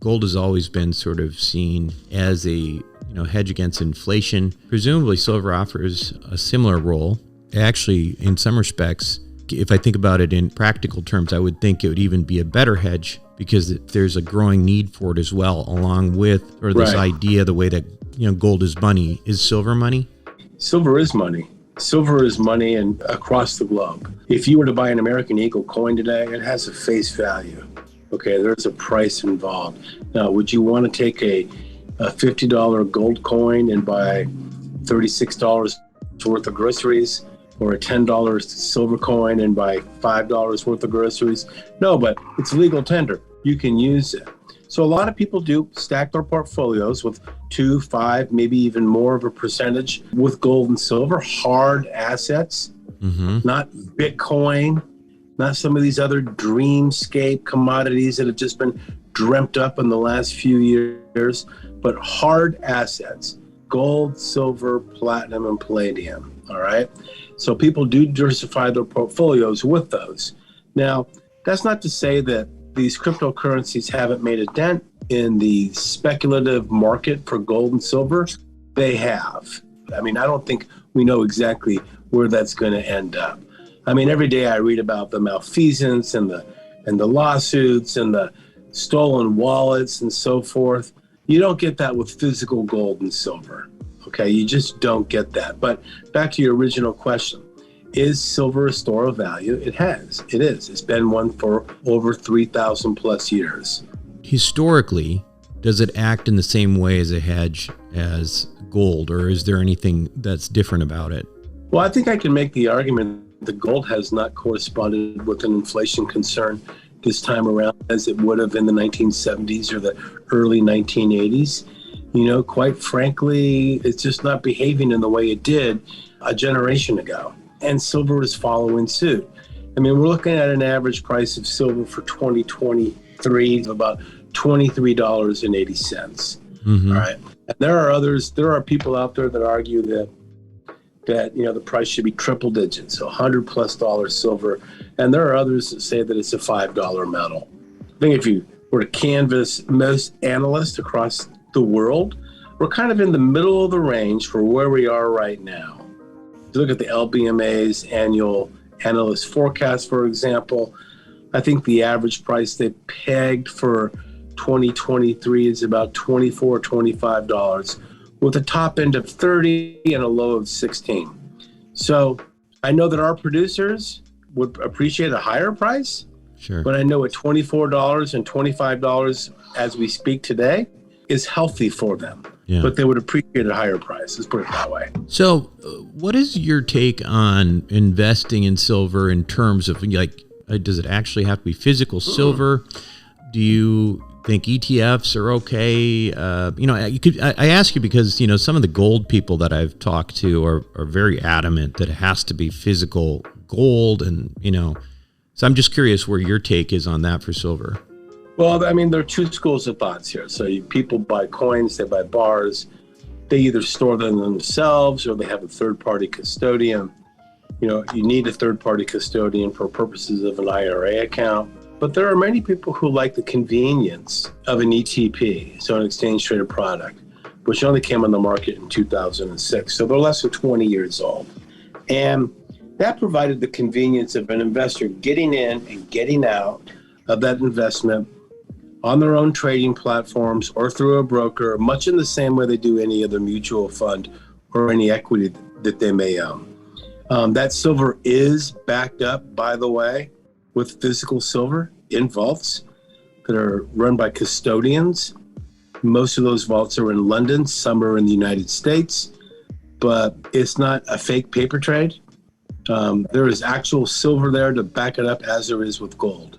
gold has always been sort of seen as a hedge against inflation. Presumably silver offers a similar role. Actually, in some respects, if I think about it in practical terms, I would think it would even be a better hedge because there's a growing need for it as well, along with sort of this idea, the way that gold is money. Is silver money? Silver is money. Silver is money and across the globe. If you were to buy an American Eagle coin today, it has a face value. Okay, there's a price involved. Now, would you want to take a $50 gold coin and buy $36 worth of groceries, or a $10 silver coin and buy $5 worth of groceries? No, but it's legal tender. You can use it. So a lot of people do stack their portfolios with 2, 5, maybe even more of a percentage with gold and silver, hard assets, not Bitcoin, not some of these other dreamscape commodities that have just been dreamt up in the last few years, but hard assets, gold, silver, platinum, and palladium, all right? So people do diversify their portfolios with those. Now, that's not to say that these cryptocurrencies haven't made a dent in the speculative market for gold and silver. They have. I mean, I don't think we know exactly where that's going to end up. I mean, every day I read about the malfeasance and the lawsuits and the stolen wallets and so forth. You don't get that with physical gold and silver. Okay, you just don't get that. But back to your original question, is silver a store of value? It is. It's been one for over 3,000 plus years. Historically, does it act in the same way as a hedge as gold, or is there anything that's different about it? Well, I think I can make the argument that gold has not corresponded with an inflation concern this time around as it would have in the 1970s or the early 1980s. Quite frankly, it's just not behaving in the way it did a generation ago. And silver is following suit. I mean, we're looking at an average price of silver for 2023 of about $23.80. All right. And there are people out there that argue that the price should be triple digits, so $100+ silver. And there are others that say that it's a $5 metal. I think if you were to canvass most analysts across the world, we're kind of in the middle of the range for where we are right now. If you look at the LBMA's annual analyst forecast, for example, I think the average price they pegged for 2023 is about $24, $25, with a top end of 30 and a low of 16. So I know that our producers would appreciate a higher price, sure, but I know at $24 and $25 as we speak today is healthy for them. Yeah. But they would appreciate a higher price. Let's put it that way. So what is your take on investing in silver in terms of does it actually have to be physical silver? Do you think ETFs are okay? I ask you because, some of the gold people that I've talked to are very adamant that it has to be physical gold. And, so I'm just curious where your take is on that for silver. Well, I mean, there are two schools of thoughts here. So people buy coins, they buy bars. They either store them themselves or they have a third-party custodian. You need a third-party custodian for purposes of an IRA account. But there are many people who like the convenience of an ETP, so an exchange-traded product, which only came on the market in 2006. So they're less than 20 years old. And that provided the convenience of an investor getting in and getting out of that investment on their own trading platforms or through a broker, much in the same way they do any other mutual fund or any equity that they may own. That silver is backed up, by the way, with physical silver in vaults that are run by custodians. Most of those vaults are in London, some are in the United States, but it's not a fake paper trade. There is actual silver there to back it up, as there is with gold.